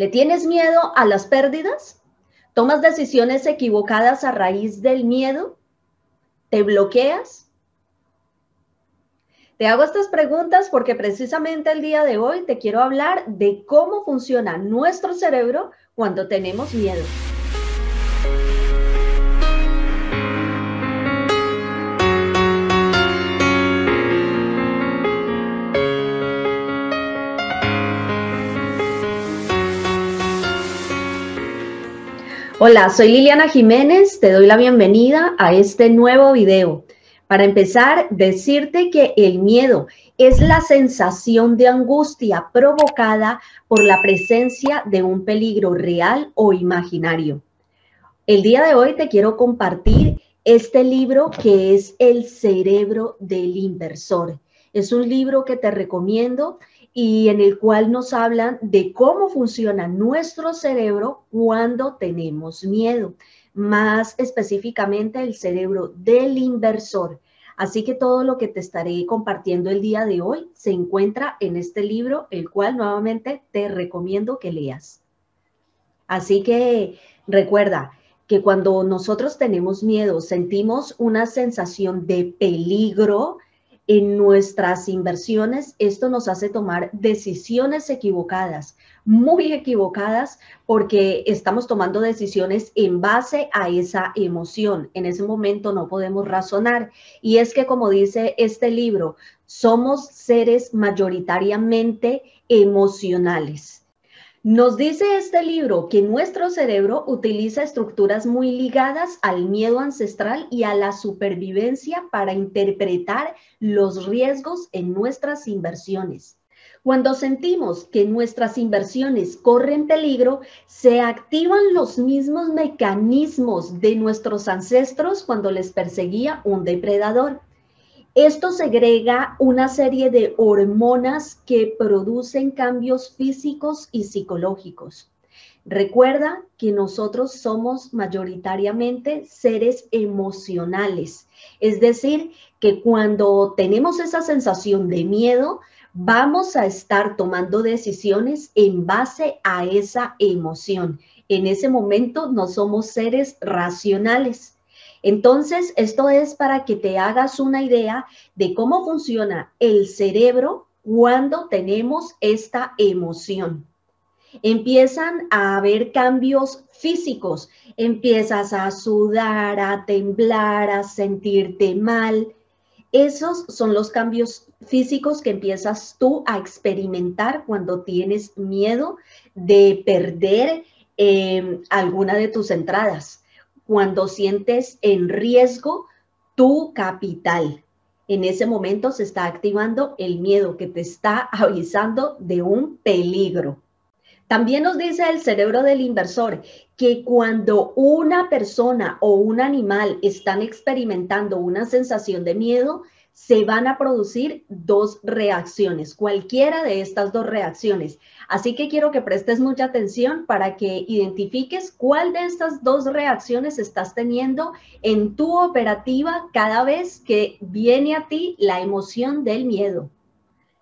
¿Le tienes miedo a las pérdidas? ¿Tomas decisiones equivocadas a raíz del miedo? ¿Te bloqueas? Te hago estas preguntas porque precisamente el día de hoy te quiero hablar de cómo funciona nuestro cerebro cuando tenemos miedo. Hola, soy Liliana Jiménez, te doy la bienvenida a este nuevo video. Para empezar, decirte que el miedo es la sensación de angustia provocada por la presencia de un peligro real o imaginario. El día de hoy te quiero compartir este libro que es El cerebro del inversor. Es un libro que te recomiendo y en el cual nos hablan de cómo funciona nuestro cerebro cuando tenemos miedo, más específicamente el cerebro del inversor. Así que todo lo que te estaré compartiendo el día de hoy se encuentra en este libro, el cual nuevamente te recomiendo que leas. Así que recuerda que cuando nosotros tenemos miedo, sentimos una sensación de peligro en nuestras inversiones, esto nos hace tomar decisiones equivocadas, muy equivocadas, porque estamos tomando decisiones en base a esa emoción. En ese momento no podemos razonar. Y es que, como dice este libro, somos seres mayoritariamente emocionales. Nos dice este libro que nuestro cerebro utiliza estructuras muy ligadas al miedo ancestral y a la supervivencia para interpretar los riesgos en nuestras inversiones. Cuando sentimos que nuestras inversiones corren peligro, se activan los mismos mecanismos de nuestros ancestros cuando les perseguía un depredador. Esto segrega una serie de hormonas que producen cambios físicos y psicológicos. Recuerda que nosotros somos mayoritariamente seres emocionales, es decir, que cuando tenemos esa sensación de miedo, vamos a estar tomando decisiones en base a esa emoción. En ese momento no somos seres racionales. Entonces, esto es para que te hagas una idea de cómo funciona el cerebro cuando tenemos esta emoción. Empiezan a haber cambios físicos, empiezas a sudar, a temblar, a sentirte mal. Esos son los cambios físicos que empiezas tú a experimentar cuando tienes miedo de perder alguna de tus entradas, cuando sientes en riesgo tu capital. En ese momento se está activando el miedo que te está avisando de un peligro. También nos dice el cerebro del inversor que cuando una persona o un animal están experimentando una sensación de miedo, se van a producir dos reacciones, cualquiera de estas dos reacciones. Así que quiero que prestes mucha atención para que identifiques cuál de estas dos reacciones estás teniendo en tu operativa cada vez que viene a ti la emoción del miedo.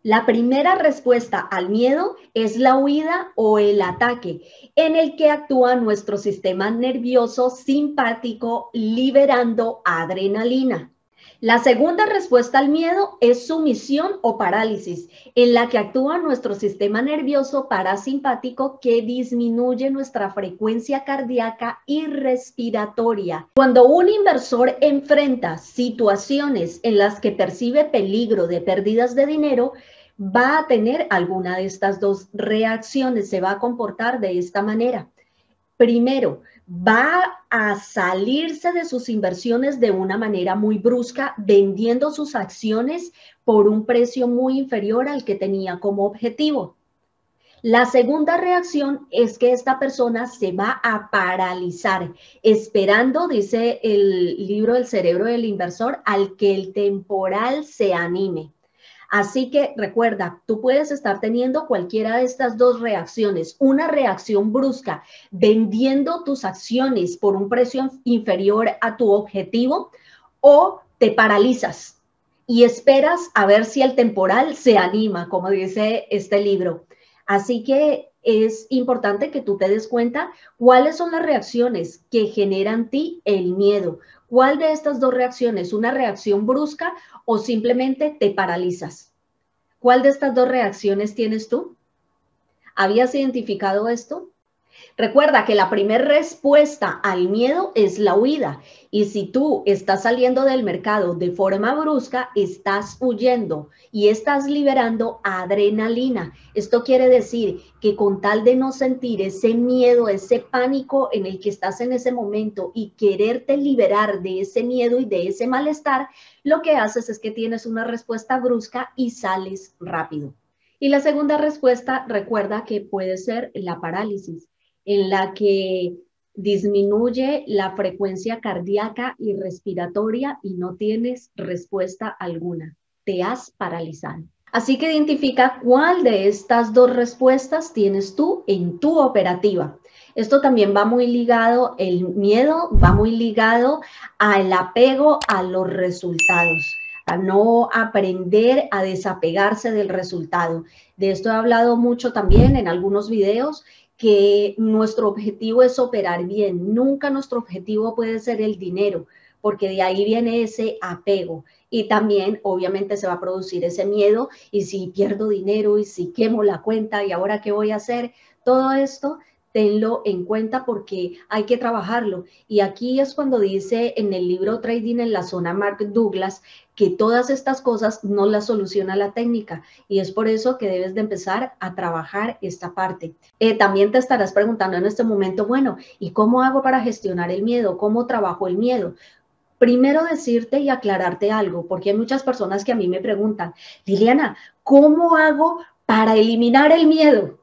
La primera respuesta al miedo es la huida o el ataque, en el que actúa nuestro sistema nervioso simpático liberando adrenalina. La segunda respuesta al miedo es sumisión o parálisis, en la que actúa nuestro sistema nervioso parasimpático que disminuye nuestra frecuencia cardíaca y respiratoria. Cuando un inversor enfrenta situaciones en las que percibe peligro de pérdidas de dinero, va a tener alguna de estas dos reacciones, se va a comportar de esta manera. Primero, va a salirse de sus inversiones de una manera muy brusca, vendiendo sus acciones por un precio muy inferior al que tenía como objetivo. La segunda reacción es que esta persona se va a paralizar, esperando, dice el libro El cerebro del inversor, al que el temporal se anime. Así que recuerda, tú puedes estar teniendo cualquiera de estas dos reacciones. Una reacción brusca, vendiendo tus acciones por un precio inferior a tu objetivo, o te paralizas y esperas a ver si el temporal se anima, como dice este libro. Así que es importante que tú te des cuenta cuáles son las reacciones que generan en ti el miedo. ¿Cuál de estas dos reacciones? ¿Una reacción brusca o simplemente te paralizas? ¿Cuál de estas dos reacciones tienes tú? ¿Habías identificado esto? Recuerda que la primera respuesta al miedo es la huida. Y si tú estás saliendo del mercado de forma brusca, estás huyendo y estás liberando adrenalina. Esto quiere decir que con tal de no sentir ese miedo, ese pánico en el que estás en ese momento y quererte liberar de ese miedo y de ese malestar, lo que haces es que tienes una respuesta brusca y sales rápido. Y la segunda respuesta, recuerda que puede ser la parálisis, en la que disminuye la frecuencia cardíaca y respiratoria y no tienes respuesta alguna. Te has paralizado. Así que identifica cuál de estas dos respuestas tienes tú en tu operativa. Esto también va muy ligado, el miedo va muy ligado al apego a los resultados, a no aprender a desapegarse del resultado. De esto he hablado mucho también en algunos videos, que nuestro objetivo es operar bien. Nunca nuestro objetivo puede ser el dinero, porque de ahí viene ese apego. Y también, obviamente, se va a producir ese miedo. Y si pierdo dinero, y si quemo la cuenta, y ahora qué voy a hacer, todo esto tenlo en cuenta porque hay que trabajarlo. Y aquí es cuando dice en el libro Trading en la Zona Mark Douglas que todas estas cosas no las soluciona la técnica, y es por eso que debes de empezar a trabajar esta parte. También te estarás preguntando en este momento, bueno, ¿y cómo hago para gestionar el miedo? ¿Cómo trabajo el miedo? Primero decirte y aclararte algo, porque hay muchas personas que a mí me preguntan, Liliana, ¿cómo hago para eliminar el miedo?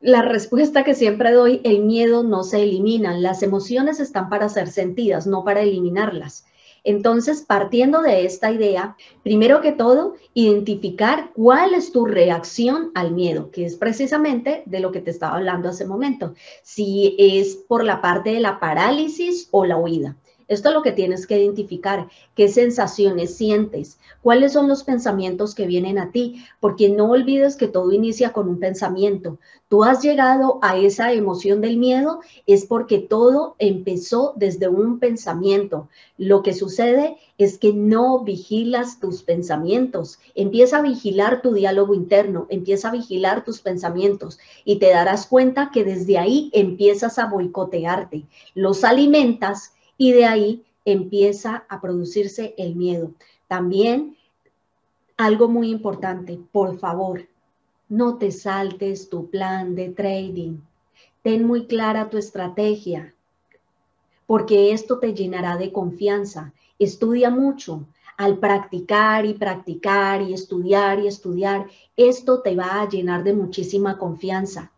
La respuesta que siempre doy, el miedo no se elimina, las emociones están para ser sentidas, no para eliminarlas. Entonces, partiendo de esta idea, primero que todo, identificar cuál es tu reacción al miedo, que es precisamente de lo que te estaba hablando hace un momento, si es por la parte de la parálisis o la huida. Esto es lo que tienes que identificar, qué sensaciones sientes, cuáles son los pensamientos que vienen a ti, porque no olvides que todo inicia con un pensamiento. Tú has llegado a esa emoción del miedo es porque todo empezó desde un pensamiento. Lo que sucede es que no vigilas tus pensamientos. Empieza a vigilar tu diálogo interno, empieza a vigilar tus pensamientos y te darás cuenta que desde ahí empiezas a boicotearte. Los alimentas y de ahí empieza a producirse el miedo. También algo muy importante, por favor, no te saltes tu plan de trading. Ten muy clara tu estrategia, porque esto te llenará de confianza. Estudia mucho. Al practicar y practicar y estudiar, esto te va a llenar de muchísima confianza.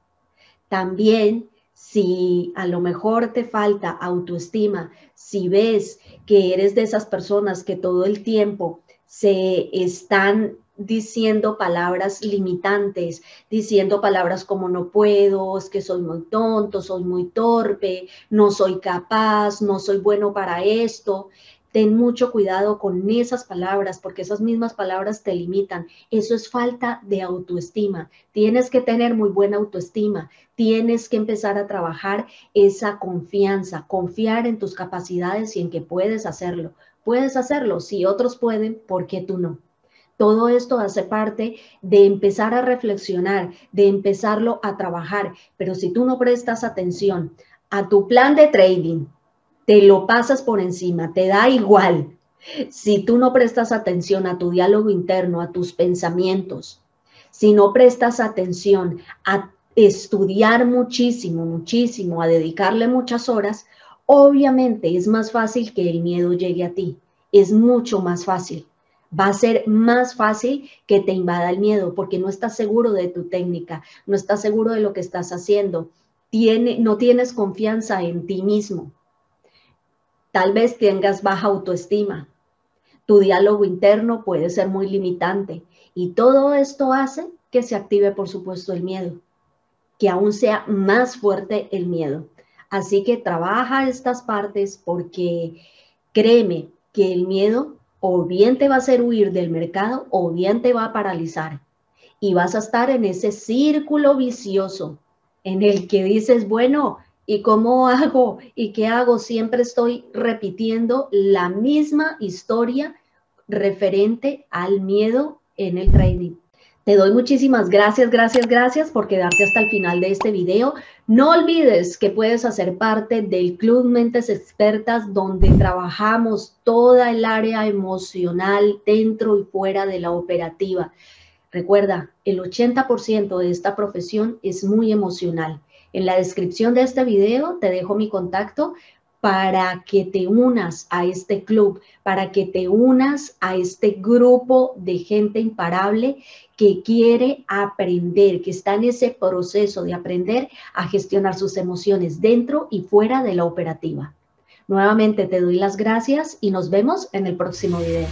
También, si a lo mejor te falta autoestima, si ves que eres de esas personas que todo el tiempo se están diciendo palabras limitantes, diciendo palabras como no puedo, es que soy muy tonto, soy muy torpe, no soy capaz, no soy bueno para esto. Ten mucho cuidado con esas palabras, porque esas mismas palabras te limitan. Eso es falta de autoestima. Tienes que tener muy buena autoestima. Tienes que empezar a trabajar esa confianza, confiar en tus capacidades y en que puedes hacerlo. Puedes hacerlo. Si otros pueden, ¿por qué tú no? Todo esto hace parte de empezar a reflexionar, de empezarlo a trabajar. Pero si tú no prestas atención a tu plan de trading, te lo pasas por encima, te da igual. Si tú no prestas atención a tu diálogo interno, a tus pensamientos, si no prestas atención a estudiar muchísimo, muchísimo, a dedicarle muchas horas, obviamente es más fácil que el miedo llegue a ti. Es mucho más fácil. Va a ser más fácil que te invada el miedo porque no estás seguro de tu técnica, no estás seguro de lo que estás haciendo, no tienes confianza en ti mismo. Tal vez tengas baja autoestima. Tu diálogo interno puede ser muy limitante y todo esto hace que se active, por supuesto, el miedo, que aún sea más fuerte el miedo. Así que trabaja estas partes porque créeme que el miedo o bien te va a hacer huir del mercado o bien te va a paralizar. y vas a estar en ese círculo vicioso en el que dices, bueno, ¿y cómo hago? ¿Y qué hago? Siempre estoy repitiendo la misma historia referente al miedo en el trading. Te doy muchísimas gracias, gracias por quedarte hasta el final de este video. No olvides que puedes hacer parte del Club Mentes Expertas, donde trabajamos toda el área emocional dentro y fuera de la operativa. Recuerda, el 80% de esta profesión es muy emocional. En la descripción de este video te dejo mi contacto para que te unas a este club, para que te unas a este grupo de gente imparable que quiere aprender, que está en ese proceso de aprender a gestionar sus emociones dentro y fuera de la operativa. Nuevamente te doy las gracias y nos vemos en el próximo video.